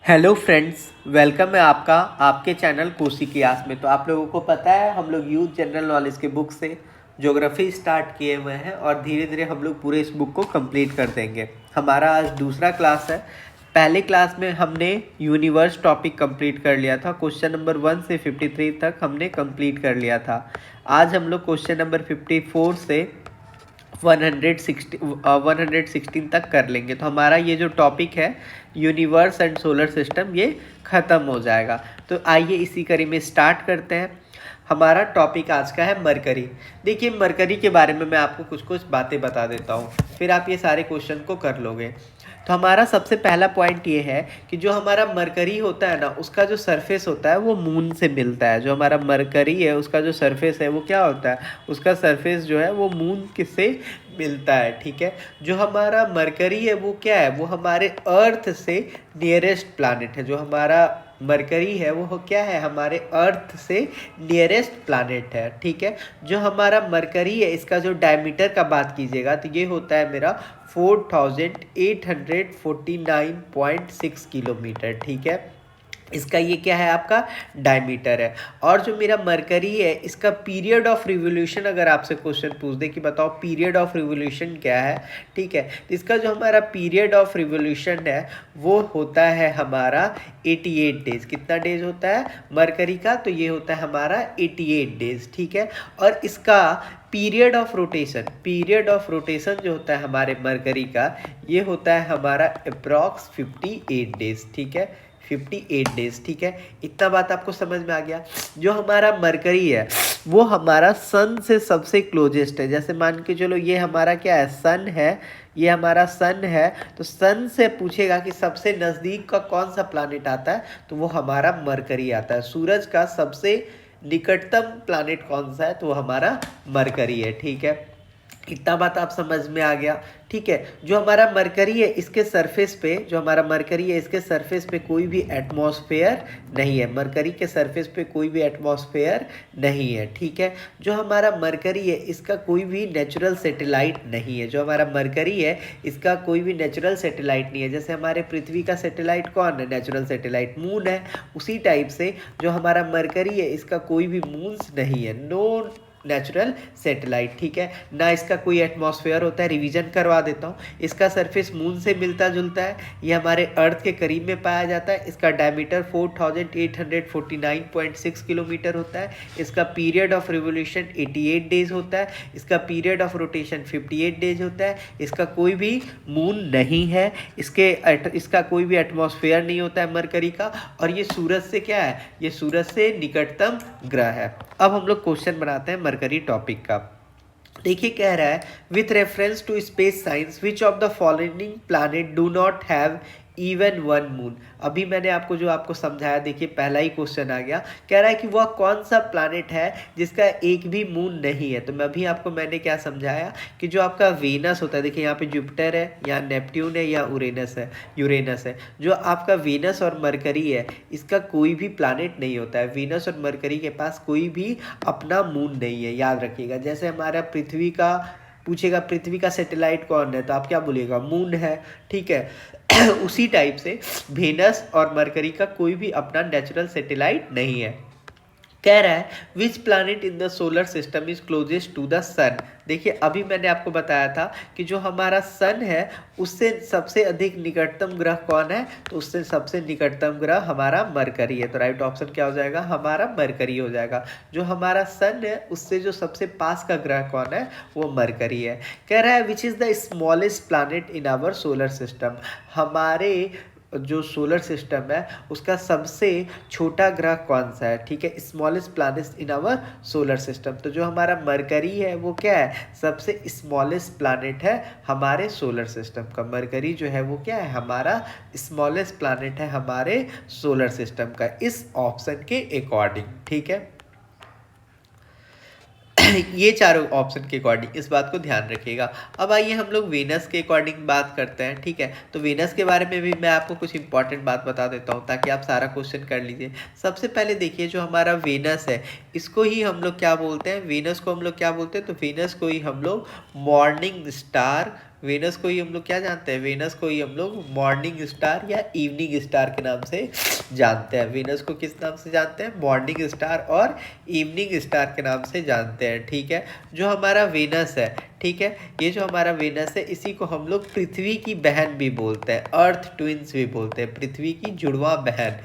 Hello friends, welcome है आपका आपके चैनल कोसी की आस में। तो आप लोगों को पता है हम लोग यूथ जनरल नॉलेज के बुक से ज्योग्राफी स्टार्ट किए हुए हैं और धीरे धीरे हम लोग पूरे इस बुक को कंप्लीट कर देंगे। हमारा आज दूसरा क्लास है। पहले क्लास में हमने यूनिवर्स टॉपिक कंप्लीट कर लिया था। क्वेश्चन नंबर 1 से 53 तक हमने कंप्लीट कर लिया था। आज हम लोग क्वेश्चन नंबर 54 से 116 तक कर लेंगे। तो हमारा ये जो टॉपिक है यूनिवर्स एंड सोलर सिस्टम ये ख़त्म हो जाएगा। तो आइए इसी कड़ी में स्टार्ट करते हैं। हमारा टॉपिक आज का है मरकरी। देखिए, मरकरी के बारे में मैं आपको कुछ कुछ बातें बता देता हूँ, फिर आप ये सारे क्वेश्चन को कर लोगे। तो हमारा सबसे पहला पॉइंट ये है कि जो हमारा मरकरी होता है ना, उसका जो सरफेस होता है वो मून से मिलता है। जो हमारा मरकरी है उसका जो सरफेस है वो क्या होता है, उसका सरफेस जो है वो मून से मिलता है। ठीक है, जो हमारा मरकरी है वो क्या है, वो हमारे अर्थ से नियरेस्ट प्लैनेट है। जो हमारा मरकरी है वो क्या है, हमारे अर्थ से नियरेस्ट प्लैनेट है। ठीक है, जो हमारा मरकरी है इसका जो डायमीटर का बात कीजिएगा तो ये होता है मेरा 4849.6 किलोमीटर। ठीक है, इसका ये क्या है, आपका डायमीटर है। और जो मेरा मरकरी है इसका पीरियड ऑफ रिवोल्यूशन, अगर आपसे क्वेश्चन पूछ दे कि बताओ पीरियड ऑफ रिवोल्यूशन क्या है, ठीक है, तो इसका जो हमारा पीरियड ऑफ रिवोल्यूशन है वो होता है हमारा 88 डेज। कितना डेज होता है मरकरी का, तो ये होता है हमारा 88 डेज। ठीक है, और इसका पीरियड ऑफ रोटेशन जो होता है हमारे मरकरी का, ये होता है हमारा अप्रॉक्स 58 डेज। ठीक है, 58 डेज। ठीक है, इतना बात आपको समझ में आ गया। जो हमारा मरकरी है वो हमारा सन से सबसे क्लोजेस्ट है। जैसे मान के चलो ये हमारा क्या है, सन है, ये हमारा सन है, तो सन से पूछेगा कि सबसे नज़दीक का कौन सा प्लैनेट आता है, तो वो हमारा मरकरी आता है। सूरज का सबसे निकटतम प्लैनेट कौन सा है, तो वो हमारा मरकरी है। ठीक है, इतना बात आप समझ में आ गया। ठीक है, जो हमारा मरकरी है इसके सरफेस पे, जो हमारा मरकरी है इसके सरफेस पे कोई भी एटमॉस्फेयर नहीं है। मरकरी के सरफेस पे कोई भी एटमॉस्फेयर नहीं है। ठीक है, जो हमारा मरकरी है इसका कोई भी नेचुरल सैटेलाइट नहीं है। जो हमारा मरकरी है इसका कोई भी नेचुरल सैटेलाइट नहीं है। जैसे हमारे पृथ्वी का सैटेलाइट कौन है, नेचुरल सैटेलाइट मून है, उसी टाइप से जो हमारा मरकरी है इसका कोई भी मून्स नहीं है, नो नेचुरल सैटेलाइट। ठीक है, ना इसका कोई एटमॉस्फेयर होता है। रिवीजन करवा देता हूँ, इसका सरफेस मून से मिलता जुलता है, ये हमारे अर्थ के करीब में पाया जाता है। इसका डायमीटर 4849.6 किलोमीटर होता है। इसका पीरियड ऑफ रिवोल्यूशन 88 डेज होता है। इसका पीरियड ऑफ रोटेशन 58 डेज होता है। इसका कोई भी मून नहीं है, इसका कोई भी एटमॉस्फेयर नहीं होता है मरकरी का, और ये सूरज से क्या है, ये सूरज से निकटतम ग्रह है। अब हम लोग क्वेश्चन बनाते हैं मरकरी टॉपिक का। देखिए, कह रहा है with reference to space science which of the following planet do not have even one moon. अभी मैंने आपको समझाया। देखिए, पहला ही क्वेश्चन आ गया, कह रहा है कि वह कौन सा प्लैनेट है जिसका एक भी मून नहीं है। तो मैंने क्या समझाया कि जो आपका वीनस होता है, देखिए यहाँ पे जुपिटर है, यहाँ नेपट्यून है, यहाँ यूरेनस है। जो आपका वीनस और मरकरी है इसका कोई भी प्लैनेट नहीं होता है। वीनस और मरकरी के पास कोई भी अपना मून नहीं है, याद रखिएगा। जैसे हमारा पृथ्वी का पूछेगा, पृथ्वी का सैटेलाइट कौन है, तो आप क्या बोलिएगा, मून है। ठीक है, उसी टाइप से वेनस और मरकरी का कोई भी अपना नेचुरल सैटेलाइट नहीं है। कह रहा है which planet in the solar system is closest to the sun. देखिए, अभी मैंने आपको बताया था कि जो हमारा सन है उससे सबसे अधिक निकटतम ग्रह कौन है, तो उससे सबसे निकटतम ग्रह हमारा मरकरी है। तो राइट ऑप्शन क्या हो जाएगा, हमारा मरकरी हो जाएगा। जो हमारा सन है उससे जो सबसे पास का ग्रह कौन है, वो मरकरी है। कह रहा है which is the smallest planet in our solar system. हमारे जो सोलर सिस्टम है उसका सबसे छोटा ग्रह कौन सा है। ठीक है, smallest planet in our solar system. तो जो हमारा मरकरी है वो क्या है, सबसे स्मॉलेस्ट प्लैनेट है हमारे सोलर सिस्टम का। मरकरी जो है वो क्या है, हमारा स्मॉलेस्ट प्लैनेट है हमारे सोलर सिस्टम का, इस ऑप्शन के अकॉर्डिंग। ठीक है, ये चारों ऑप्शन के अकॉर्डिंग इस बात को ध्यान रखिएगा। अब आइए हम लोग वेनस के अकॉर्डिंग बात करते हैं। ठीक है, तो वेनस के बारे में भी मैं आपको कुछ इंपॉर्टेंट बात बता देता हूँ ताकि आप सारा क्वेश्चन कर लीजिए। सबसे पहले देखिए, जो हमारा वेनस है इसको ही हम लोग क्या बोलते हैं, वेनस को हम लोग क्या बोलते हैं, तो वेनस को ही हम लोग मॉर्निंग स्टार वेनस को ही हम लोग क्या जानते हैं, वेनस को ही हम लोग मॉर्निंग स्टार या इवनिंग स्टार के नाम से जानते हैं। वेनस को किस नाम से जानते हैं, मॉर्निंग स्टार और इवनिंग स्टार के नाम से जानते हैं, ठीक है। जो हमारा वेनस है, ठीक है, ये जो हमारा वेनस है इसी को हम लोग पृथ्वी की बहन भी बोलते हैं, अर्थ ट्विंस भी बोलते हैं, पृथ्वी की जुड़वा बहन।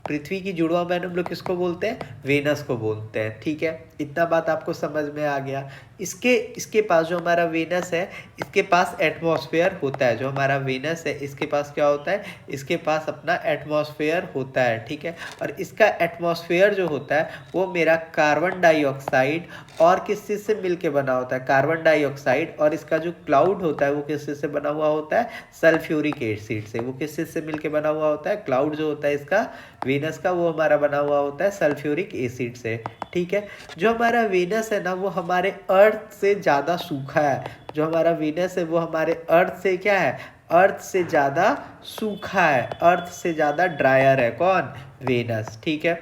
पृथ्वी की जुड़वा बहन हम लोग किसको बोलते हैं, वेनस को बोलते हैं, ठीक है। इतना बात आपको समझ में आ गया। इसके पास जो हमारा वेनस है इसके पास एटमॉस्फेयर होता है, जो हमारा वेनस है इसके पास क्या होता है, इसके पास अपना एटमॉस्फेयर होता है, ठीक है। और इसका एटमॉस्फेयर जो होता है वो मेरा कार्बन डाइऑक्साइड और किस चीज़ से मिलके बना होता है, कार्बन डाइऑक्साइड, और इसका जो क्लाउड होता है वो किस चीज़ से बना हुआ होता है, सल्फ्यूरिक एसिड से। वो किस चीज़ से मिलके बना हुआ होता है, क्लाउड जो होता है इसका वेनस का वो हमारा बना हुआ होता है सल्फ्यूरिक एसिड से, ठीक है। जो हमारा वेनस है ना वो हमारे अर्थ से ज़्यादा सूखा है, जो हमारा वेनस है वो हमारे अर्थ से क्या है, अर्थ से ज़्यादा सूखा है, अर्थ से ज़्यादा ड्रायर है, कौन, वेनस, ठीक है।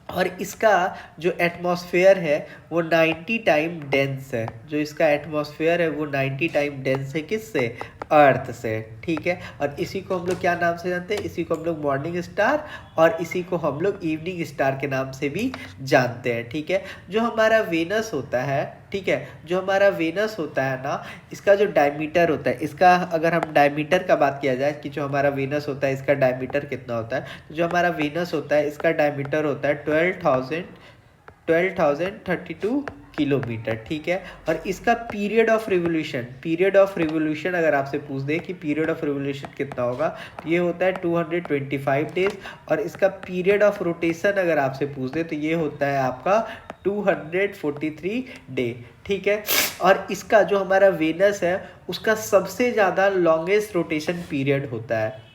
और इसका जो एटमॉस्फेयर है वो 90 टाइम डेंस है, जो इसका एटमॉस्फेयर है वो 90 टाइम डेंस है, किससे, अर्थ से, ठीक है। और इसी को हम लोग क्या नाम से जानते हैं, इसी को हम लोग मॉर्निंग स्टार और इसी को हम लोग इवनिंग स्टार के नाम से भी जानते हैं, ठीक है। जो हमारा वेनस होता है, ठीक है, जो हमारा वेनस होता है ना इसका जो डायमीटर होता है, इसका अगर हम डायमीटर का बात किया जाए कि जो हमारा वेनस होता है इसका डायमीटर कितना होता है, तो जो हमारा वेनस होता है इसका डायमीटर होता है 12,032 किलोमीटर, ठीक है। और इसका पीरियड ऑफ रिवोल्यूशन अगर आपसे पूछ दे कि पीरियड ऑफ रिवोल्यूशन कितना होगा तो ये होता है 225 डेज। और इसका पीरियड ऑफ रोटेशन अगर आपसे पूछ दे तो ये होता है आपका 243 डे, ठीक है। और इसका जो हमारा वेनस है उसका सबसे ज़्यादा लॉन्गेस्ट रोटेशन पीरियड होता है,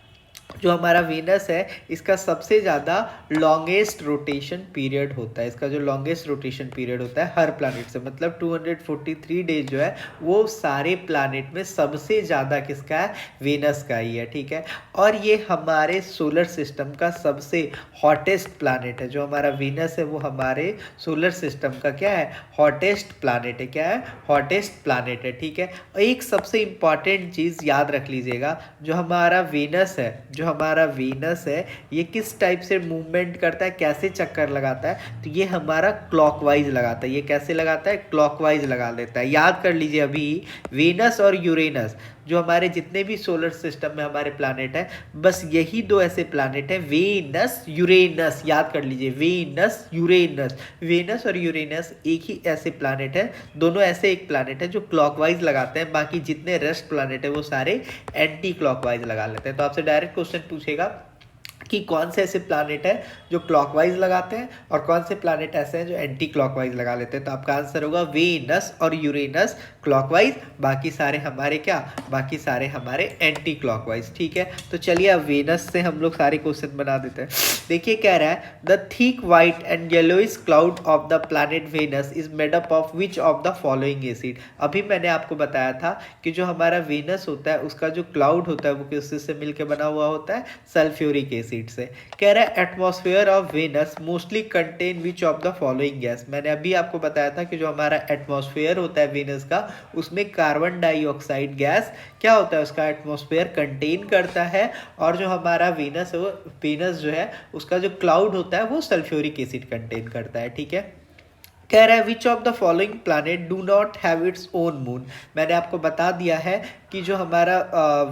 जो हमारा वेनस है इसका सबसे ज़्यादा लॉन्गेस्ट रोटेशन पीरियड होता है, इसका जो लॉन्गेस्ट रोटेशन पीरियड होता है हर प्लानट से, मतलब 243 डेज जो है वो सारे प्लानट में सबसे ज़्यादा किसका है, वेनस का ही है, ठीक है। और ये हमारे सोलर सिस्टम का सबसे हॉटेस्ट प्लानट है, जो हमारा वेनस है वो हमारे सोलर सिस्टम का क्या है, हॉटेस्ट प्लानट है, क्या है, हॉटेस्ट प्लानट है, ठीक है। और एक सबसे इम्पॉर्टेंट चीज़ याद रख लीजिएगा, जो हमारा वेनस है, जो हमारा वेनस है ये किस टाइप से मूवमेंट करता है, कैसे चक्कर लगाता है, तो ये हमारा क्लॉकवाइज लगाता है। ये कैसे लगाता है, क्लॉकवाइज लगा देता है। याद कर लीजिए अभी वेनस और यूरेनस, जो हमारे जितने भी सोलर सिस्टम में हमारे प्लानट है बस यही दो ऐसे प्लानट है, वेनस यूरेनस, याद कर लीजिए वेनस यूरेनस, वेनस और यूरेनस एक ही ऐसे प्लानट है, दोनों ऐसे एक प्लानट है जो क्लॉकवाइज लगाते हैं, बाकी जितने रेस्ट प्लानट है वो सारे एंटी क्लॉकवाइज लगा लेते हैं। तो आपसे डायरेक्ट क्वेश्चन पूछेगा कि कौन से ऐसे प्लानट हैं जो क्लॉकवाइज लगाते हैं और कौन से प्लानट ऐसे हैं जो एंटी क्लॉकवाइज लगा लेते हैं, तो आपका आंसर होगा वेनस और यूरेनस क्लॉकवाइज, बाकी सारे हमारे क्या, बाकी सारे हमारे एंटी क्लॉकवाइज, ठीक है। तो चलिए अब वेनस से हम लोग सारे क्वेश्चन बना देते हैं। देखिए कह रहा है the thick white and yellowish cloud of the planet Venus is made up of which of the following acid. अभी मैंने आपको बताया था कि जो हमारा वेनस होता है उसका जो क्लाउड होता है वो किस से मिलकर बना हुआ होता है, सल्फ्यूरिक एसिड से। कह रहा है atmosphere of Venus mostly contain which of the following gas. मैंने अभी आपको बताया था कि जो हमारा एटमॉस्फेयर होता है वेनस का उसमें कार्बन डाइऑक्साइड गैस क्या होता है, उसका एटमॉस्फेयर कंटेन करता है, और जो हमारा वेनस है वो वेनस जो है उसका जो क्लाउड होता है वो सल्फ्यूरिक एसिड कंटेन करता है, ठीक है। कह रहा है which of the following planet do not have its own moon. मैंने आपको बता दिया है कि जो हमारा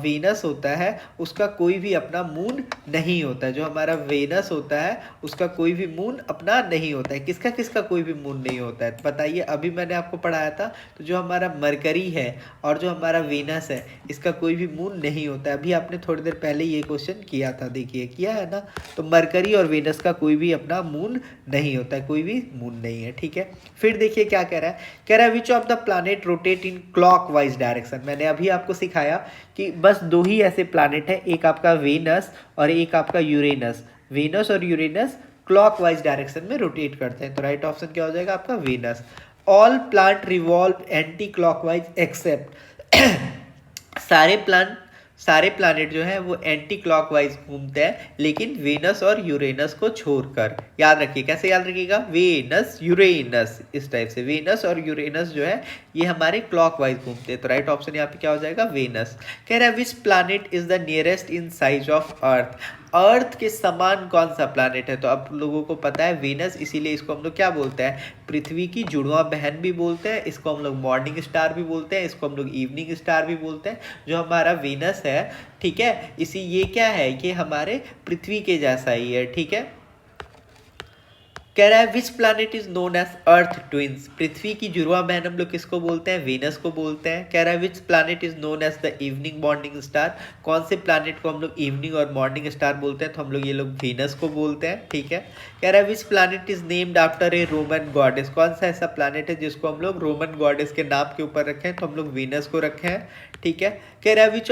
वेनस होता है उसका कोई भी अपना मून नहीं होता है, जो हमारा वेनस होता है उसका कोई भी मून अपना नहीं होता है। किसका किसका कोई भी मून नहीं होता है, बताइए। अभी मैंने आपको पढ़ाया था तो जो हमारा मरकरी है और जो हमारा वेनस है इसका कोई भी मून नहीं होता है। अभी आपने थोड़ी देर पहले ये क्वेश्चन किया था, देखिए किया है ना। तो मरकरी और वेनस का कोई भी अपना मून नहीं होता है, कोई भी मून नहीं है, ठीक है। फिर देखिए क्या कह रहा है, कह रहा है which of the planet rotate in clockwise direction. मैंने अभी आपको सिखाया कि बस दो ही ऐसे प्लैनेट है, एक आपका वेनस और एक आपका यूरेनस। वेनस और यूरेनस क्लॉकवाइज डायरेक्शन में रोटेट करते हैं, तो राइट ऑप्शन क्या हो जाएगा आपका Venus. All planet revolve anti clockwise except सारे प्लांट सारे प्लैनेट जो है वो एंटी क्लॉकवाइज घूमते हैं, लेकिन वेनस और यूरेनस को छोड़कर। याद रखिए, कैसे याद रखिएगा, वेनस यूरेनस, इस टाइप से वेनस और यूरेनस जो है ये हमारे क्लॉकवाइज घूमते हैं। तो राइट ऑप्शन यहाँ पे क्या हो जाएगा, वेनस। कह रहा है which planet is the nearest in size of earth, earth के समान कौन सा प्लैनेट है। तो आप लोगों को पता है वेनस, इसीलिए इसको हम लोग क्या बोलते हैं, पृथ्वी की जुड़वा बहन भी बोलते हैं, इसको हम लोग मॉर्निंग स्टार भी बोलते हैं, इसको हम लोग इवनिंग स्टार भी बोलते हैं। जो हमारा वेनस है, ठीक है, इसी ये क्या है कि हमारे पृथ्वी के जैसा ही है, ठीक है। कह रहा है which planet is known as earth twins, पृथ्वी की जुड़वा बहन हम लोग किसको बोलते हैं, वेनस को बोलते हैं। कह रहा है which planet is known as the evening morning star, कौन से प्लैनेट को हम लोग इवनिंग और मॉर्निंग स्टार बोलते हैं, तो हम लोग ये लोग वेनस को बोलते हैं, ठीक है। कह रहा है which planet is named after a Roman goddess, कौन सा ऐसा प्लैनेट है जिसको हम लोग रोमन गॉडेस के नाम के ऊपर रखे हैं, तो हम लोग वेनस को रखे हैं, ठीक है। कह रहा है which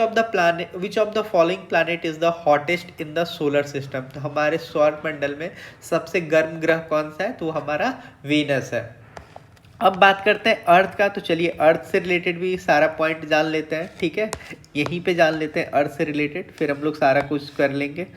of the following planet is the hottest in the solar system, तो हमारे सौर मंडल में सबसे गर्म ग्रह कौन सा है, तो हमारा वेनस है। अब बात करते हैं अर्थ का, तो चलिए अर्थ से रिलेटेड भी सारा पॉइंट जान लेते हैं, ठीक है, यहीं पे जान लेते हैं अर्थ से रिलेटेड, फिर हम लोग सारा कुछ कर लेंगे।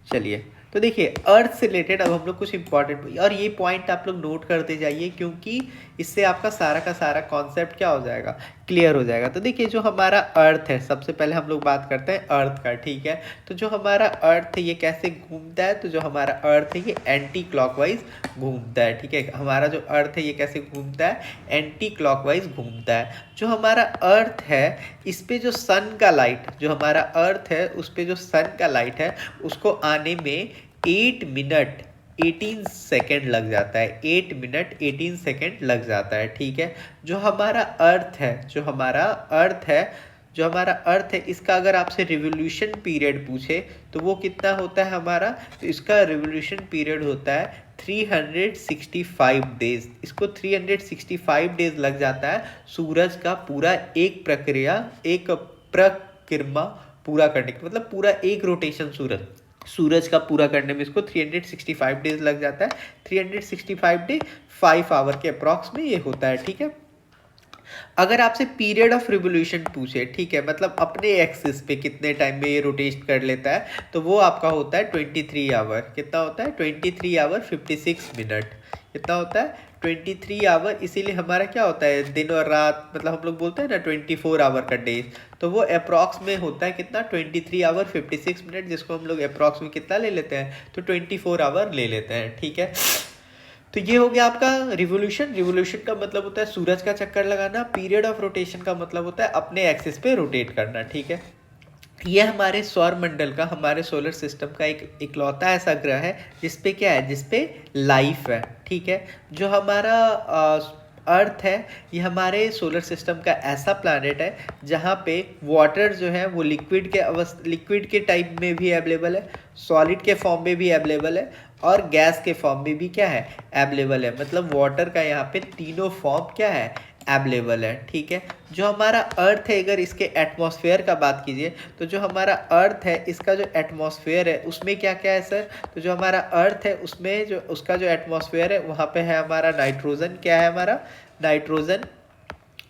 चलिए, तो देखिए अर्थ से रिलेटेड अब हम लोग कुछ इंपॉर्टेंट, और ये पॉइंट आप लोग नोट करते जाइए, क्योंकि इससे आपका सारा का सारा कॉन्सेप्ट क्या हो जाएगा, क्लियर हो जाएगा। तो देखिए जो हमारा अर्थ है, सबसे पहले हम लोग बात करते हैं अर्थ का, ठीक है। तो जो हमारा अर्थ है ये कैसे घूमता है, तो जो हमारा अर्थ है ये एंटी क्लॉकवाइज घूमता है, ठीक है। हमारा जो अर्थ है ये कैसे घूमता है, एंटी क्लॉकवाइज घूमता है। जो हमारा अर्थ है इस पे जो सन का लाइट, जो हमारा अर्थ है उस पे जो सन का लाइट है उसको आने में 8 मिनट 18 सेकेंड लग जाता है, 8 मिनट 18 सेकेंड लग जाता है, ठीक है। जो हमारा अर्थ है, जो हमारा अर्थ है, जो हमारा अर्थ है, इसका अगर आपसे रिवोल्यूशन पीरियड पूछे तो वो कितना होता है हमारा, तो इसका रिवोल्यूशन पीरियड होता है 365 डेज। इसको 365 डेज लग जाता है सूरज का पूरा एक प्रक्रिया पूरा करने के, मतलब पूरा एक रोटेशन सूरज का पूरा करने में इसको 365 डेज लग जाता है। 365 डे 5 आवर के अप्रॉक्स में ये होता है, ठीक है। अगर आपसे पीरियड ऑफ रिवोल्यूशन पूछे, ठीक है, मतलब अपने एक्सिस पे कितने टाइम में ये रोटेट कर लेता है, तो वो आपका होता है 23 आवर। कितना होता है, 23 आवर 56 मिनट। कितना होता है, 23 आवर। इसीलिए हमारा क्या होता है, दिन और रात, मतलब हम लोग बोलते हैं ना 24 आवर का डे, तो वो अप्रॉक्स में होता है कितना, 23 आवर 56 मिनट, जिसको हम लोग अप्रॉक्स में कितना ले लेते हैं, तो 24 आवर ले लेते हैं, ठीक है। तो ये हो गया आपका रिवोल्यूशन। रिवोल्यूशन का मतलब होता है सूरज का चक्कर लगाना, पीरियड ऑफ रोटेशन का मतलब होता है अपने एक्सिस पे रोटेट करना, ठीक है। ये हमारे सौर मंडल का, हमारे सोलर सिस्टम का एक इकलौता ऐसा ग्रह है जिसपे क्या है, जिसपे लाइफ है, ठीक है। जो हमारा अर्थ है ये हमारे सोलर सिस्टम का ऐसा प्लैनेट है जहाँ पे वाटर जो है वो लिक्विड के टाइप में भी अवेलेबल है, सॉलिड के फॉर्म में भी अवेलेबल है, और गैस के फॉर्म में भी क्या है, अवेलेबल है। मतलब वाटर का यहाँ पे तीनों फॉर्म क्या है, अवेलेबल है, ठीक है। जो हमारा अर्थ है, अगर इसके एटमॉस्फेयर का बात कीजिए, तो जो हमारा अर्थ है इसका जो एटमॉस्फेयर है उसमें क्या क्या है सर, तो जो हमारा अर्थ है उसमें जो उसका जो एटमॉस्फेयर है वहाँ पे है हमारा नाइट्रोजन। क्या है हमारा, नाइट्रोजन।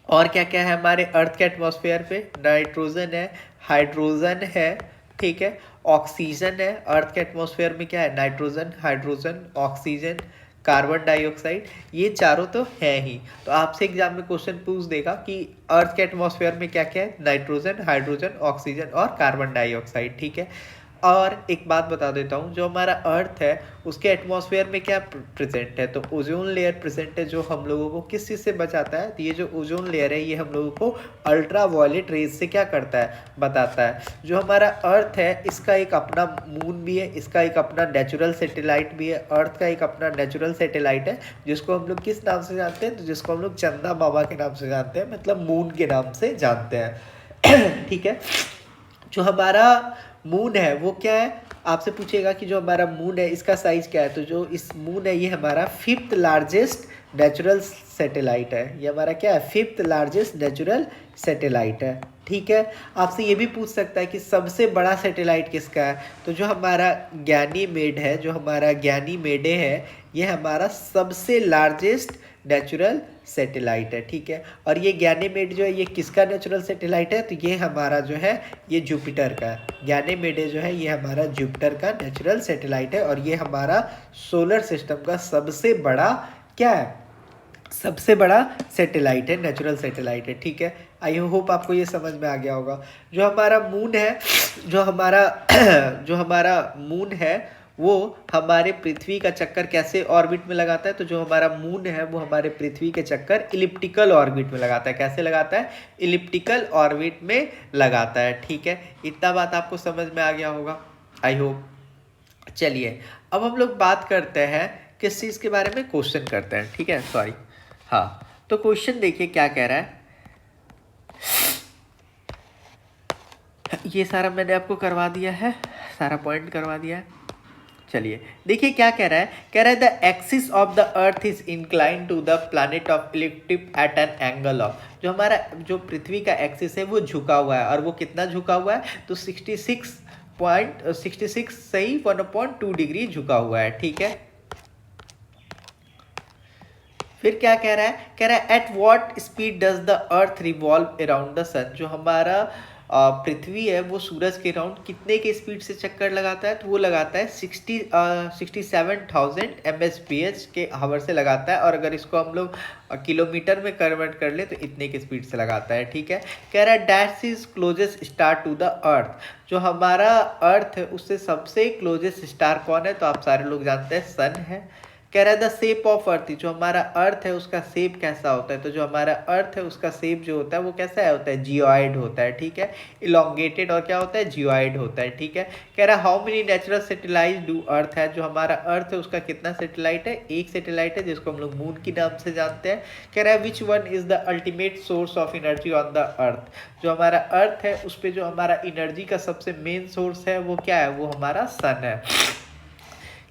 और क्या क्या है हमारे अर्थ के एटमॉस्फेयर पे, नाइट्रोजन है, हाइड्रोजन है, ठीक है, ऑक्सीजन है। अर्थ के एटमॉस्फेयर में क्या है, nitrogen, hydrogen, oxygen, carbon dioxide, ये चारों तो है ही। तो आपसे एग्जाम में क्वेश्चन पूछ देगा कि अर्थ के एटमॉस्फेयर में क्या क्या है, नाइट्रोजन, हाइड्रोजन, ऑक्सीजन और कार्बन डाइऑक्साइड, ठीक है। और एक बात बता देता हूँ, जो हमारा अर्थ है उसके एटमॉस्फेयर में क्या प्रेजेंट है, तो ओजोन लेयर प्रेजेंट है, जो हम लोगों को किस चीज़ से बचाता है, तो ये जो ओजोन लेयर है ये हम लोगों को अल्ट्रा वायलेट रेज से क्या करता है, बताता है। जो हमारा अर्थ है इसका एक अपना मून भी है, इसका एक अपना नेचुरल सैटेलाइट भी है। अर्थ का एक अपना नेचुरल सैटेलाइट है जिसको हम लोग किस नाम से जानते हैं, तो जिसको हम लोग चंदा मामा के नाम से जानते हैं, मतलब मून के नाम से जानते हैं ठीक है। जो हमारा मून है वो क्या है, आपसे पूछेगा कि जो हमारा मून है इसका साइज क्या है, तो जो इस मून है ये हमारा 5th लार्जेस्ट नेचुरल सैटेलाइट है। ये हमारा क्या है, 5th लार्जेस्ट नेचुरल सैटेलाइट है, ठीक है। आपसे ये भी पूछ सकता है कि सबसे बड़ा सैटेलाइट किसका है, तो जो हमारा गैनीमेड है, जो हमारा गैनीमेडे है, ये हमारा सबसे लार्जेस्ट नेचुरल सैटेलाइट है, ठीक है। और ये गैनीमेड जो है ये किसका नेचुरल सैटेलाइट है, तो ये हमारा जो है ये जुपिटर का गैनीमेड जो है ये हमारा जुपिटर का नेचुरल सैटेलाइट है। और ये हमारा सोलर सिस्टम का सबसे बड़ा क्या है, सबसे बड़ा सैटेलाइट है, नेचुरल सैटेलाइट है, ठीक है। आई होप आपको ये समझ में आ गया होगा। जो हमारा मून है, जो हमारा जो हमारा मून है वो हमारे पृथ्वी का चक्कर कैसे ऑर्बिट में लगाता है, तो जो हमारा मून है वो हमारे पृथ्वी के चक्कर इलिप्टिकल ऑर्बिट में लगाता है। कैसे लगाता है, इलिप्टिकल ऑर्बिट में लगाता है, ठीक है। इतना बात आपको समझ में आ गया होगा, आई होप। चलिए अब हम लोग बात करते हैं किस चीज़ के बारे में, क्वेश्चन करते हैं, ठीक है, सॉरी। हाँ, तो क्वेश्चन देखिए क्या कह रहा है। ये सारा मैंने आपको करवा दिया है, सारा पॉइंट करवा दिया है। चलिए देखिए क्या कह रहा है, कह रहा है the axis of the earth is incline to the planet of ecliptic at an angle of, जो हमारा जो पृथ्वी का एक्सिस है वो झुका हुआ है। और वो कितना झुका हुआ है, तो 66 सही 1.2 डिग्री झुका हुआ है, ठीक है। फिर क्या कह रहा है, कह रहा है at what speed does the earth revolve around the sun, जो हमारा पृथ्वी है वो सूरज के राउंड कितने के स्पीड से चक्कर लगाता है, तो वो लगाता है 67,000 MSPH के हावर से लगाता है। और अगर इसको हम लोग किलोमीटर में कन्वर्ट कर ले तो इतने के स्पीड से लगाता है, ठीक है। कह रहा है dash is closest star to the earth, जो हमारा अर्थ है उससे सबसे क्लोजेस्ट स्टार कौन है, तो आप सारे लोग जानते हैं सन है। कह रहा है द शेप ऑफ अर्थ, जो हमारा अर्थ है उसका शेप कैसा होता है, तो जो हमारा अर्थ है उसका शेप जो होता है वो कैसा होता है, जियोइड होता है, ठीक है। इलोंगेटेड और क्या होता है, जियोइड होता है, ठीक है। कह रहा है how many natural satellite do earth है, जो हमारा अर्थ है उसका कितना सैटेलाइट है, एक सैटेलाइट है जिसको हम लोग मून के नाम से जानते हैं। कह रहा है which one is the ultimate source of energy on the earth, जो हमारा अर्थ है उस पर जो हमारा एनर्जी का सबसे मेन सोर्स है वो क्या है, वो हमारा सन है।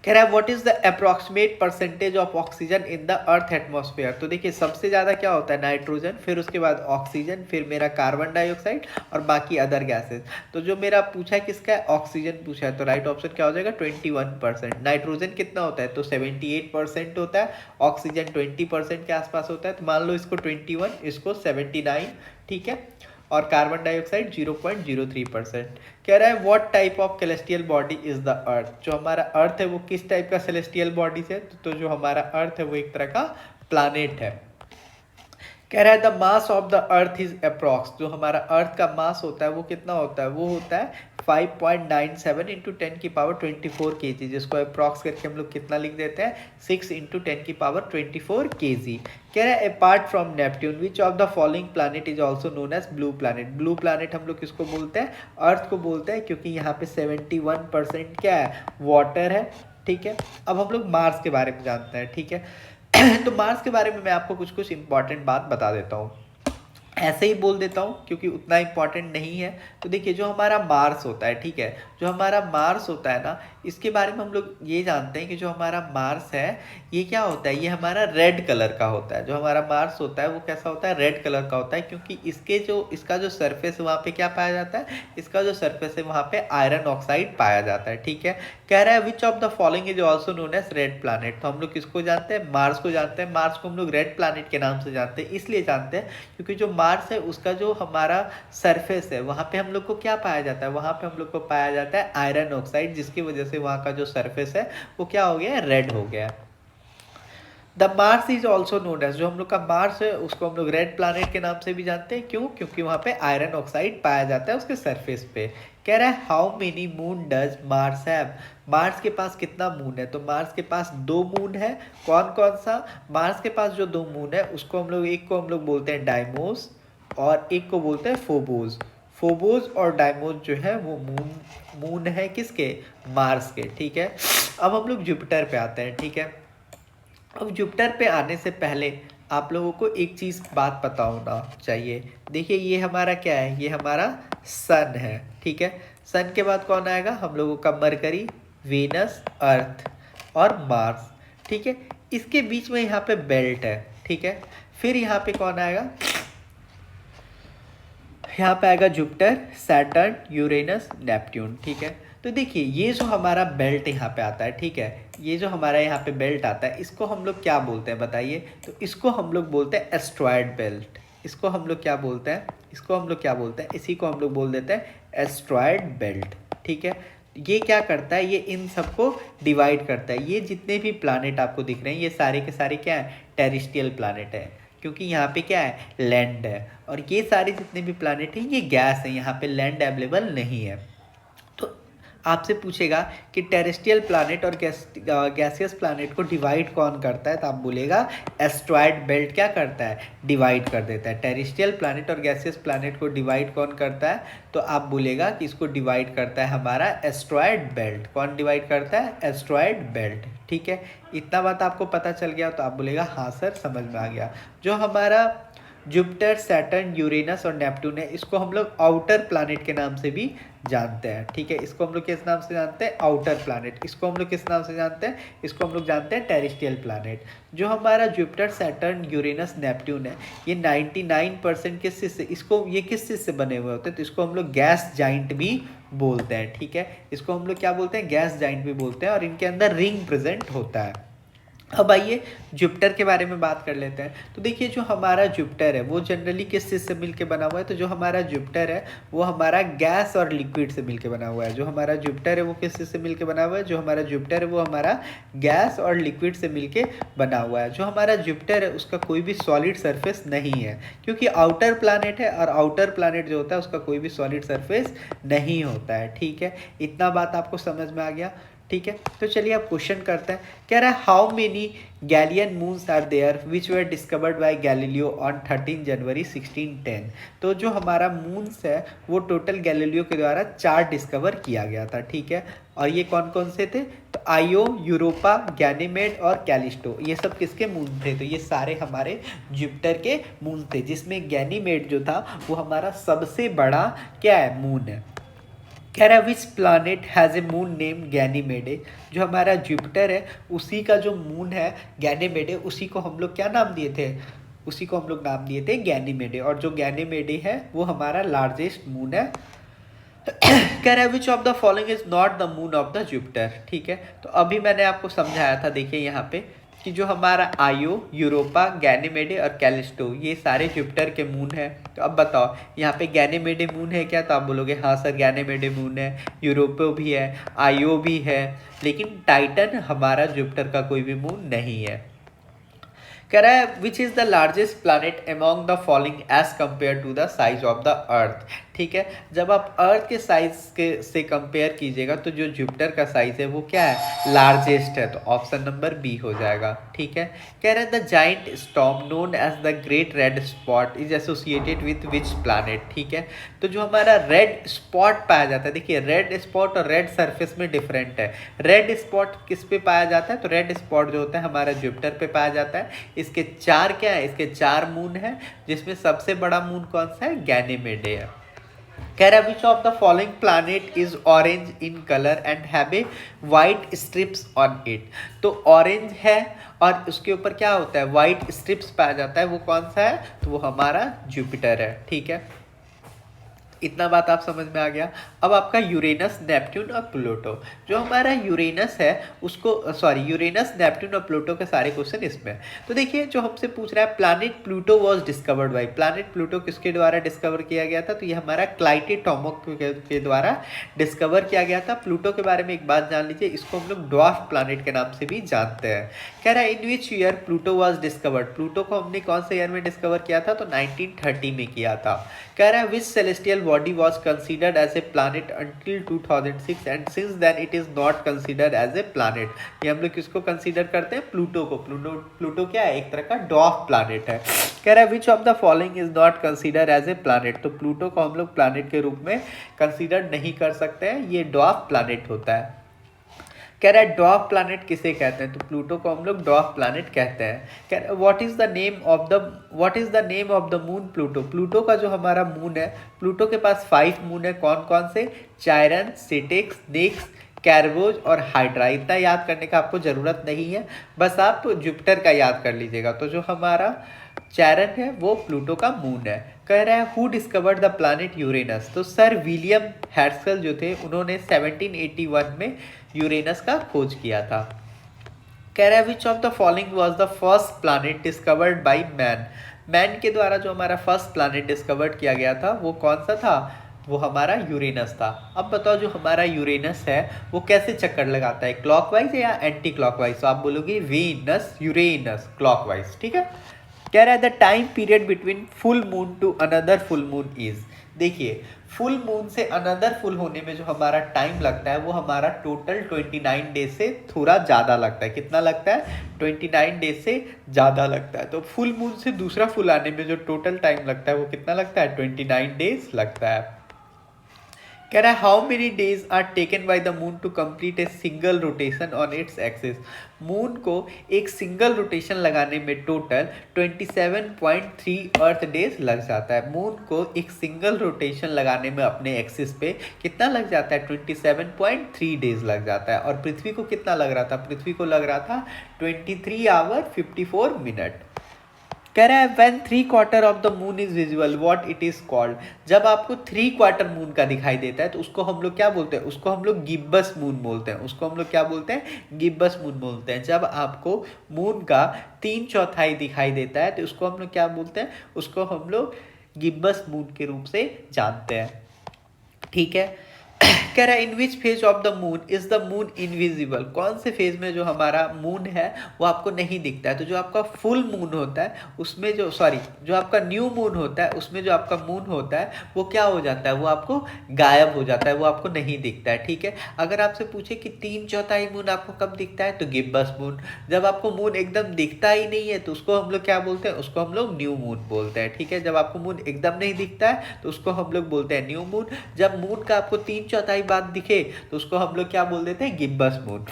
कह रहा है what is the approximate percentage of oxygen in the earth atmosphere, तो देखिए सबसे ज़्यादा क्या होता है, नाइट्रोजन, फिर उसके बाद ऑक्सीजन, फिर मेरा कार्बन डाइऑक्साइड और बाकी अदर गैसेस। तो जो मेरा पूछा है किसका है, ऑक्सीजन पूछा है, तो राइट ऑप्शन क्या हो जाएगा 21%। नाइट्रोजन कितना होता है, तो 78% होता है। ऑक्सीजन 20% के आसपास होता है, तो मान लो इसको 21, इसको 79, ठीक है। और कार्बन डाइऑक्साइड 0.03%। कह रहा है what type of celestial body is the earth, जो हमारा अर्थ है वो किस टाइप का सेलेस्टियल बॉडी है, तो जो हमारा अर्थ है वो एक तरह का प्लैनेट है। कह रहा है the mass of the earth is approx, जो हमारा अर्थ का मास होता है वो कितना होता है, वो होता है 5.97 इंटू 10 की पावर 24 kg, जिसको अप्रॉक्स करके हम लोग कितना लिख देते हैं, 6 इंटू 10 की पावर 24 kg। कह रहा है apart from Neptune which of the following planet is also known as blue planet, blue planet हम लोग किसको बोलते हैं, अर्थ को बोलते हैं, क्योंकि यहाँ पे 71% क्या है, वाटर है, ठीक है। अब हम लोग मार्स के बारे में जानते हैं, ठीक है। तो मार्स के बारे में मैं आपको कुछ कुछ इंपॉर्टेंट बात बता देता हूँ, ऐसे ही बोल देता हूँ क्योंकि उतना इम्पॉर्टेंट नहीं है। तो देखिए जो हमारा मार्स होता है, ठीक है, जो हमारा मार्स होता है ना, इसके बारे में हम लोग ये जानते हैं कि जो हमारा मार्स है ये क्या होता है, ये हमारा रेड कलर का होता है। जो हमारा मार्स होता है वो कैसा होता है, रेड कलर का होता है, क्योंकि इसका जो सरफेस है वहाँ पे क्या पाया जाता है, इसका जो सरफेस है वहाँ पे आयरन ऑक्साइड पाया जाता है, ठीक है। कह रहा है which of the following is also known as red planet, तो हम लोग किसको जानते हैं, मार्स को जानते हैं। मार्स को हम लोग रेड प्लैनेट के नाम से जानते हैं, इसलिए जानते हैं क्योंकि जो मार्स है उसका जो हमारा सरफेस है वहाँ पे हम लोग को क्या पाया जाता है, वहाँ पे हम लोग को पाया जाता है आयरन ऑक्साइड, जिसकी वजह से वहाँ का जो सरफेस है वो क्या हो गया है, रेड हो गया है। The Mars is also known as, जो हम लोग का मार्स है उसको हम लोग रेड प्लैनेट के नाम से भी जानते हैं, क्यों, क्योंकि वहाँ पे आयरन ऑक्साइड पाया जाता है उसके सरफेस पे। कह रहा है how many moon does Mars have, Mars के पास कितना मून है, तो मार्स के पास 2 मून है। कौन कौन सा, मार्स के पास जो 2 मून है उसको हम लोग, एक को हम लोग बोलते हैं डाइमोस और एक को बोलते हैं फोबोस। फोबोस और डाइमोस जो है वो मून है किसके, मार्स के, ठीक है। अब हम लोग जुपिटर पे आते हैं, ठीक है। अब जुपिटर पे आने से पहले आप लोगों को एक चीज़ बात पता होना चाहिए। देखिए ये हमारा क्या है, ये हमारा सन है, ठीक है। सन के बाद कौन आएगा, हम लोगों का मरकरी, वेनस, अर्थ और मार्स, ठीक है। इसके बीच में यहाँ पे बेल्ट है, ठीक है। फिर यहाँ पे कौन आएगा, यहाँ पे आएगा जुपिटर, सैटर्न, यूरेनस, नेपट्यून, ठीक है। तो देखिए ये जो हमारा बेल्ट यहाँ पे आता है, ठीक है, ये जो हमारा यहाँ पे बेल्ट आता है इसको हम लोग क्या बोलते हैं बताइए? तो इसको हम लोग बोलते हैं एस्ट्रॉयड बेल्ट। इसको हम लोग क्या बोलते हैं? इसको हम लोग क्या बोलते हैं? इसी को हम लोग बोल देते हैं एस्ट्रॉयड बेल्ट, ठीक है। ये क्या करता है? ये इन सबको डिवाइड करता है। ये जितने भी प्लानेट आपको दिख रहे हैं ये सारे के सारे क्या है? टेरेस्ट्रियल प्लानेट है, क्योंकि यहाँ पे क्या है? लैंड है। और ये सारे जितने भी प्लानेट हैं ये गैस है, यहाँ पे लैंड अवेलेबल नहीं है। तो आपसे पूछेगा कि टेरेस्ट्रियल प्लानेट और गैसियस प्लानेट को डिवाइड कौन करता है? तो आप बोलेगा एस्ट्रॉयड बेल्ट क्या करता है? डिवाइड कर देता है। टेरेस्ट्रियल प्लानेट और गैसियस प्लानेट को डिवाइड कौन करता है? तो आप बोलेगा कि इसको डिवाइड करता है हमारा एस्ट्रॉयड बेल्ट। कौन डिवाइड करता है? एस्ट्रॉयड बेल्ट, ठीक है। इतना बात आपको पता चल गया तो आप बोलेगा हाँ सर समझ में आ गया। जो हमारा जुपिटर, सैटर्न, यूरेनस और नेपट्टून है इसको हम लोग आउटर प्लैनेट के नाम से भी जानते हैं, ठीक है। इसको हम लोग किस नाम से जानते हैं? Outer planet. इसको हम लोग किस नाम से जानते हैं? इसको हम लोग जानते हैं टेरेस्ट्रियल प्लैनेट। जो हमारा जुपिटर, सैटर्न, यूरेनस, नेपट्टून है ये 99% किस चीज़ से, इसको ये किस चीज़ से बने हुए होते हैं? तो इसको हम लोग गैस जाइंट भी बोलते हैं, ठीक है। इसको हम लोग क्या बोलते हैं? गैस जाइंट भी बोलते हैं। और इनके अंदर रिंग प्रेजेंट होता है। अब आइए जुपिटर के बारे में बात कर लेते हैं। तो देखिए जो हमारा जुपिटर है वो जनरली किस चीज़ से मिलके बना हुआ है? तो जो हमारा जुपिटर है वो हमारा गैस और लिक्विड से मिलके बना हुआ है। जो हमारा जुपिटर है वो किस चीज़ से मिलके बना हुआ है? जो हमारा जुपिटर है वो हमारा गैस और लिक्विड से मिलके बना हुआ है। जो हमारा जुपिटर है उसका कोई भी सॉलिड सरफेस नहीं है, क्योंकि आउटर प्लैनेट है और आउटर प्लैनेट जो होता है उसका कोई भी सॉलिड सरफेस नहीं होता है, ठीक है। इतना बात आपको समझ में आ गया, ठीक है। तो चलिए आप क्वेश्चन करते हैं। कह रहा है how many Galilean moons are there which were discovered by Galileo on 13 January 1610। तो जो हमारा मून्स है वो टोटल गैलीलियो के द्वारा 4 डिस्कवर किया गया था, ठीक है। और ये कौन कौन से थे? तो आयो, यूरोपा, गैनीमेड और कैलिस्टो, ये सब किसके मून थे? तो ये सारे हमारे जुपिटर के मून थे, जिसमें गैनीमेड जो था वो हमारा सबसे बड़ा क्या है? मून है। कह रहा है which planet has a moon name Ganymede. जो हमारा जुपिटर है उसी का जो मून है गैनीमेडे, उसी को हम लोग क्या नाम दिए थे? उसी को हम लोग नाम दिए थे गैनीमेडे। और जो गैनीमेडे है वो हमारा लार्जेस्ट मून है। कह रहा है which of the following is not the moon of the Jupiter, ठीक है। तो अभी मैंने आपको समझाया था, देखिए यहाँ पे कि जो हमारा आयो, यूरोपा, गैनीमेडे और कैलिस्टो ये सारे जुपिटर के मून है। तो अब बताओ यहाँ पे गैनीमेडे मून है क्या? तो आप बोलोगे हाँ सर गैनीमेडे मून है, यूरोपो भी है, आयो भी है, लेकिन टाइटन हमारा जुपिटर का कोई भी मून नहीं है। कह रहा है which is the largest planet among the following as compare to the size of the earth, ठीक है। जब आप अर्थ के साइज के से कंपेयर कीजिएगा तो जो जुपिटर का साइज है वो क्या है? लार्जेस्ट है। तो ऑप्शन नंबर बी हो जाएगा, ठीक है। कह रहे हैं the giant storm known as the great red spot is associated with which planet, ठीक है। तो जो हमारा रेड स्पॉट पाया जाता है, देखिए रेड स्पॉट और रेड सरफेस में डिफरेंट है। रेड स्पॉट किस पे पाया जाता है? तो रेड स्पॉट जो होता है हमारा जुपिटर पे पाया जाता है। इसके 4 क्या है? इसके 4 मून है, जिसमें सबसे बड़ा मून कौन सा है? गैनीमेडे है। कह रहा है which of the following planet is orange in colour and have a white strips on it. तो ऑरेंज है और उसके ऊपर क्या होता है? वाइट स्ट्रिप्स पाया जाता है। वो कौन सा है? तो वो हमारा जुपिटर है, ठीक है। इतना बात आप समझ में आ गया। अब आपका यूरेनस, नेपट्टून और प्लूटो। जो हमारा यूरेनस है उसको यूरेनस, नेपट्टून और प्लूटो के सारे क्वेश्चन इसमें। तो देखिए जो हमसे पूछ रहा है planet Pluto was discovered by, planet Pluto किसके द्वारा डिस्कवर किया गया था? तो ये हमारा क्लाइटे टॉमक के द्वारा डिस्कवर किया गया था। प्लूटो के बारे में एक बात जान लीजिए, इसको हम लोग ड्वार्फ प्लैनेट के नाम से भी जानते हैं। कह रहा है in which year Pluto was discovered. Pluto को हमने कौन से ईयर में डिस्कवर किया था? तो 1930 में किया था। कह रहा है विच celestial body was considered as a planet until 2006 and since then it is not considered as a planet। ये हम लोग किसको कंसीडर करते हैं? प्लूटो को। प्लूटो क्या है? एक तरह का डॉर्फ प्लैनेट है। कह रहा है which of the following is not consider as a planet. तो प्लूटो को हम लोग प्लैनेट के रूप में कंसीडर नहीं कर सकते हैं, ये डॉर्फ प्लैनेट होता है। कह रहा है डॉर्फ प्लैनेट किसे कहते हैं? तो प्लूटो को हम लोग डॉर्फ प्लैनेट कहते हैं। कह रहा है what is the name of the moon Pluto. Pluto का जो हमारा मून है, प्लूटो के पास 5 मून है। कौन कौन से? चायरन, सिटिक्स, निक्स, कैरबोज और हाइड्रा। इतना याद करने का आपको ज़रूरत नहीं है, बस आप जुपिटर का याद कर लीजिएगा। तो जो हमारा चैरन है वो प्लूटो का मून है। कह रहा है who discovered the planet Uranus, तो सर विलियम हैर्स्केल जो थे उन्होंने 1781 में यूरेनस का खोज किया था। कह रहा है which of the following was the first planet discovered by man, man के द्वारा जो हमारा फर्स्ट प्लैनेट डिस्कवर्ड किया गया था वो कौन सा था, वो हमारा यूरेनस था। अब बताओ जो हमारा यूरेनस है वो कैसे चक्कर लगाता है, क्लॉकवाइज या एंटी क्लॉकवाइज, तो आप बोलोगे वीनस यूरेनस क्लॉकवाइज, ठीक है। कह रहा है the time period between full moon to another full moon is, देखिए फुल मून से अनदर फुल होने में जो हमारा टाइम लगता है वो हमारा टोटल 29 डेज से थोड़ा ज़्यादा लगता है। कितना लगता है, 29 डेज से ज़्यादा लगता है। तो फुल मून से दूसरा फुल आने में जो टोटल टाइम लगता है वो कितना लगता है, 29 डेज लगता है। कह रहा है how many days are taken by the moon to complete a single rotation on its axis, moon को एक सिंगल रोटेशन लगाने में टोटल 27.3 अर्थ डेज लग जाता है। मून को एक सिंगल रोटेशन लगाने में अपने एक्सिस पे कितना लग जाता है, 27.3 डेज लग जाता है। और पृथ्वी को कितना लग रहा था, पृथ्वी को लग रहा था 23 आवर 54 मिनट। कह रहा है when 3/4 of the moon is visible what it is called, जब आपको 3/4 मून का दिखाई देता है तो उसको हम लोग क्या बोलते हैं, उसको हम लोग गिब्बस मून बोलते हैं, उसको हम लोग क्या बोलते हैं, गिब्बस मून बोलते हैं। जब आपको मून का 3/4 दिखाई देता है तो उसको हम लोग क्या बोलते हैं, उसको हम लोग गिब्बस मून के रूप से जानते हैं, ठीक है। कह रहा है in which phase of the moon is the moon invisible, कौन से फेज में जो हमारा मून है वो आपको नहीं दिखता है। तो जो आपका फुल मून होता है उसमें जो आपका न्यू मून होता है उसमें जो आपका मून होता है वो क्या हो जाता है, वो आपको गायब हो जाता है, वो आपको नहीं दिखता है, ठीक है। अगर आपसे पूछे कि 3/4 मून आपको कब दिखता है तो गिब्बस मून। जब आपको मून एकदम दिखता ही नहीं है तो उसको हम लोग क्या बोलते हैं, उसको हम लोग न्यू मून बोलते हैं, ठीक है। जब आपको मून एकदम नहीं दिखता है तो उसको हम लोग बोलते हैं न्यू मून। जब मून का आपको 3/4 बात दिखे तो उसको हम लोग क्या बोल देते हैं, गिब्बस मून।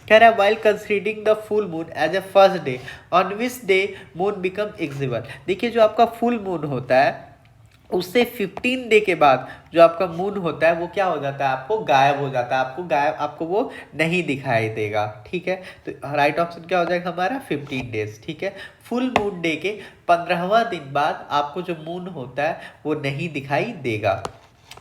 कह रहा है while considering the full moon as a first day on which day moon become visible, देखिए जो आपका फुल मून होता है उससे 15 डे के बाद जो आपका मून होता है वो क्या हो जाता है, आपको गायब हो जाता है, आपको वो नहीं दिखाई देगा, ठीक है। तो राइट ऑप्शन क्या हो जाएगा हमारा 15 डेज, ठीक है। फुल मून डे के 15वां दिन बाद आपको जो मून होता है वो नहीं दिखाई देगा।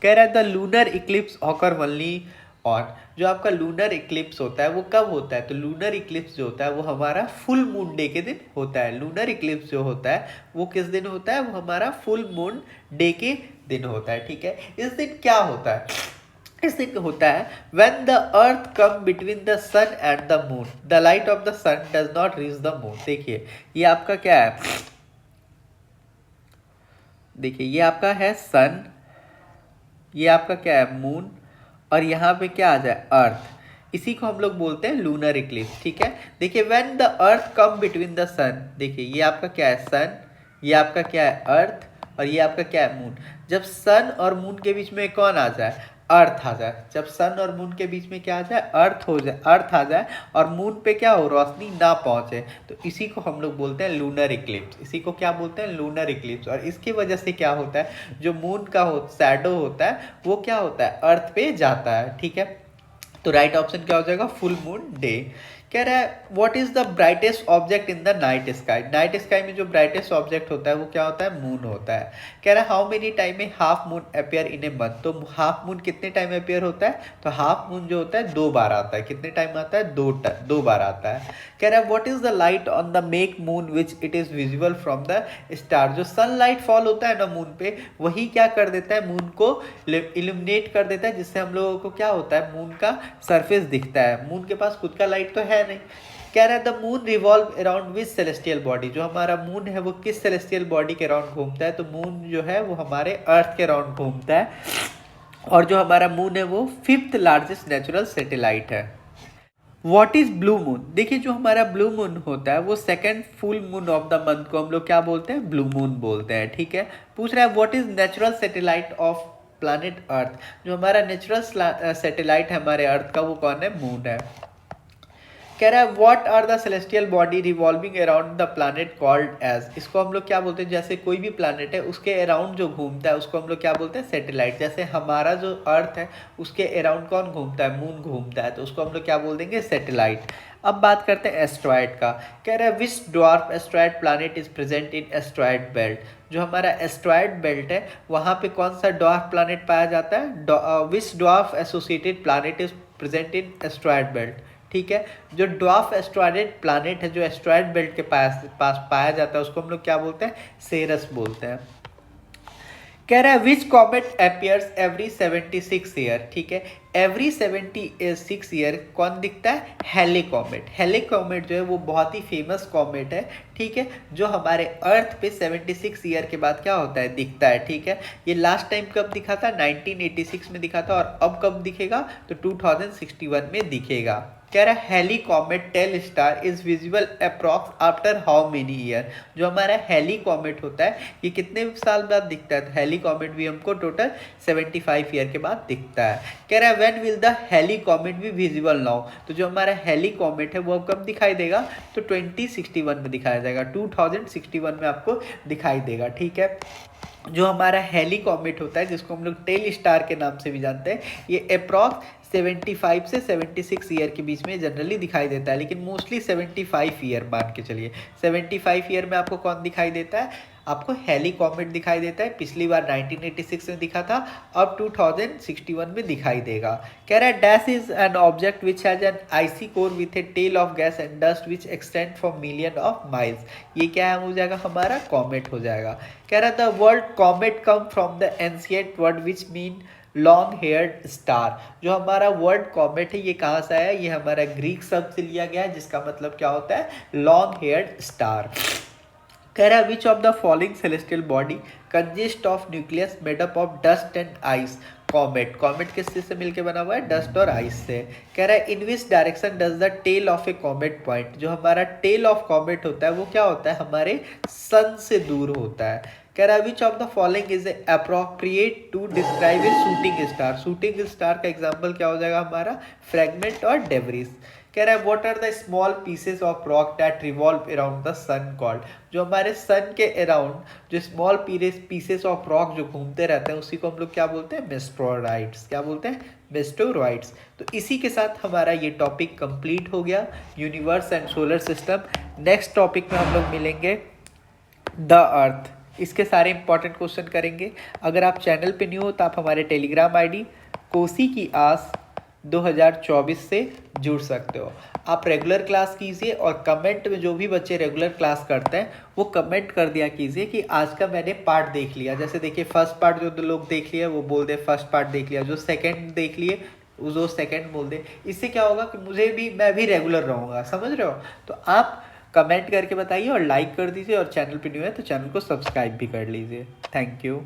कह रहा है the lunar Eclipse occur only on, जो आपका लूनर इक्लिप्स होता है वो कब होता है, तो लूनर इक्लिप्स जो होता है वो हमारा फुल मून डे के दिन होता है। लूनर इक्लिप्स जो होता है वो किस दिन होता है, वो हमारा फुल मून डे के दिन होता है, ठीक है। इस दिन क्या होता है, इस दिन होता है when the earth come between the sun and the moon the light of the sun does not reach the moon। देखिए ये आपका क्या है, देखिए ये आपका है सन, ये आपका क्या है मून, और यहाँ पे क्या आ जाए अर्थ, इसी को हम लोग बोलते हैं लूनर इक्लिप्स, ठीक है। देखिए when the earth come between the sun, देखिए ये आपका क्या है सन, ये आपका क्या है अर्थ, और ये आपका क्या है मून। जब सन और मून के बीच में कौन आ जाए, अर्थ आ जाए। जब सन और मून के बीच में क्या आ जाए, अर्थ आ जाए और मून पे क्या हो, रोशनी ना पहुंचे, तो इसी को हम लोग बोलते हैं लूनर इक्लिप्स। इसी को क्या बोलते हैं, लूनर इक्लिप्स। और इसकी वजह से क्या होता है, जो मून का शैडो होता है वो क्या होता है, अर्थ पे जाता है, ठीक है। तो राइट ऑप्शन क्या हो जाएगा, फुल मून डे। कह रहा है what is the brightest object in the night sky, night sky में जो ब्राइटेस्ट ऑब्जेक्ट होता है वो क्या होता है, मून होता है। कह रहा है हाउ मेनी टाइम में half moon appear in a month, तो हाफ मून कितने टाइम अपेयर होता है, तो हाफ मून जो होता है 2 बार आता है। कितने टाइम आता है, 2 बार आता है। कह रहा है what is the light on the make moon which it is visible from the star, जो सनलाइट फॉल होता है ना मून पे वही क्या कर देता है, मून को इल्यूमिनेट कर देता है, जिससे हम लोगों को क्या होता है, मून का सरफेस दिखता है। मून के पास खुद का लाइट तो है नहीं। कह रहा है the moon revolve around which celestial body, जो हमारा मून है वो किस सेलेस्टियल बॉडी के अराउंड घूमता है, तो मून जो है वो हमारे अर्थ के अराउंड घूमता है। और जो हमारा मून है वो 5th लार्जेस्ट नेचुरल सैटेलाइट है। व्हाट इज ब्लू मून, देखिए जो हमारा ब्लू मून होता है वो second full moon of the month को हम लोग क्या बोलते हैं, ब्लू मून बोलते हैं, ठीक है। पूछ रहा है what is natural satellite of planet earth, जो हमारा नेचुरल सैटेलाइट है हमारे अर्थ का वो कौन है, मून है। कह रहा है what are the celestial body revolving around the planet called as, इसको हम लोग क्या बोलते हैं, जैसे कोई भी प्लैनेट है उसके अराउंड जो घूमता है उसको हम लोग क्या बोलते हैं, सैटेलाइट। जैसे हमारा जो अर्थ है उसके अराउंड कौन घूमता है, मून घूमता है, तो उसको हम लोग क्या बोल देंगे, सैटेलाइट। अब बात करते हैं एस्ट्रॉयड का। कह रहा है which dwarf asteroid planet is present in asteroid belt, जो हमारा एस्ट्रॉयड बेल्ट है वहाँ पे कौन सा ड्वार्फ प्लैनेट पाया जाता है, which dwarf associated planet is present in asteroid belt. ठीक है, जो ड्वार्फ एस्ट्रॉयड प्लैनेट है जो एस्ट्रॉयड बेल्ट के पास पाया जाता है उसको हम लोग क्या बोलते हैं, सेरस बोलते हैं। कह रहा है विच कॉमेट अपियर्स एवरी 76 ईयर। ठीक है, एवरी 76 ईयर कौन दिखता है, हेले कॉमेट। हेले कॉमेट जो है वो बहुत ही फेमस कॉमेट है। ठीक है, जो हमारे अर्थ पे 76 ईयर के बाद क्या होता है, दिखता है। ठीक है, ये लास्ट टाइम कब दिखा था, 1986 में दिखा था, और अब कब दिखेगा, तो 2061 में दिखेगा। कह रहा है Halley comet tail star is visible approx after how many year, जो हमारा हेली कॉमेट होता है ये कितने साल बाद दिखता है, तो हेली कॉमेट भी हमको टोटल 75 ईयर के बाद दिखता है। कह रहा है when will the Halley comet be visible now, तो जो हमारा हेली कॉमेट है वो कब दिखाई देगा, तो 2061 में दिखाया जाएगा, 2061 में आपको दिखाई देगा। ठीक है, जो हमारा हेली कॉमेट होता है जिसको हम लोग टेल स्टार के नाम से भी जानते हैं, ये अप्रॉक्स 75 से 76 ईयर के बीच में जनरली दिखाई देता है, लेकिन मोस्टली 75 ईयर मान के चलिए। 75 ईयर में आपको कौन दिखाई देता है, आपको हेली कॉमेट दिखाई देता है। पिछली बार 1986 में दिखा था, अब 2061 में दिखाई देगा। कह रहा है dash is an object which has an icy core with a tail of gas and dust which extend for million of miles, ये क्या है, हो जाएगा हमारा कॉमेट हो जाएगा। कह रहा है the word comet come from the ancient word which mean long heard star, जो हमारा वर्ड कॉमेट है ये कहाँ से आया, ये हमारा ग्रीक शब्द से लिया गया है जिसका मतलब क्या होता है, लॉन्ग हेयर्ड स्टार। कह रहा है which of the following celestial body consist of nucleus made up of dust and ice, comet. Comet किस चीज से मिलकर बना हुआ है, डस्ट और आइस से। कह रहा है in which direction does the tail of a comet point, जो हमारा टेल ऑफ कॉमेट होता है वो क्या होता है, हमारे सन से दूर होता है। कह रहा है which of the following is appropriate to describe a shooting star, shooting star का एग्जाम्पल क्या हो जाएगा हमारा, फ्रेगमेंट और डेब्रिस। कह रहा है what are the small pieces of rock that revolve around the sun called, जो हमारे सन के अराउंड जो स्मॉल पीसेस ऑफ रॉक जो घूमते रहते हैं उसी को हम लोग क्या बोलते हैं, मेस्टोराइड्स। क्या बोलते हैं, मेस्टोराइड्स। तो इसी के साथ हमारा ये टॉपिक कंप्लीट हो गया, universe and solar system. Next topic में हम लोग मिलेंगे द अर्थ, इसके सारे इंपॉर्टेंट क्वेश्चन करेंगे। अगर आप चैनल पे न्यू हो तो आप हमारे टेलीग्राम आईडी कोसी की आस 2024 से जुड़ सकते हो। आप रेगुलर क्लास कीजिए और कमेंट में जो भी बच्चे रेगुलर क्लास करते हैं वो कमेंट कर दिया कीजिए कि आज का मैंने पार्ट देख लिया। जैसे देखिए फर्स्ट पार्ट जो लोग देख लिए वो बोल दे फर्स्ट पार्ट देख लिया, जो सेकंड देख लिए वो सेकंड बोल दे। इससे क्या होगा कि मैं भी रेगुलर रहूँगा, समझ रहे हो। तो आप कमेंट करके बताइए और लाइक कर दीजिए, और चैनल पे न्यू है तो चैनल को सब्सक्राइब भी कर लीजिए। Thank you.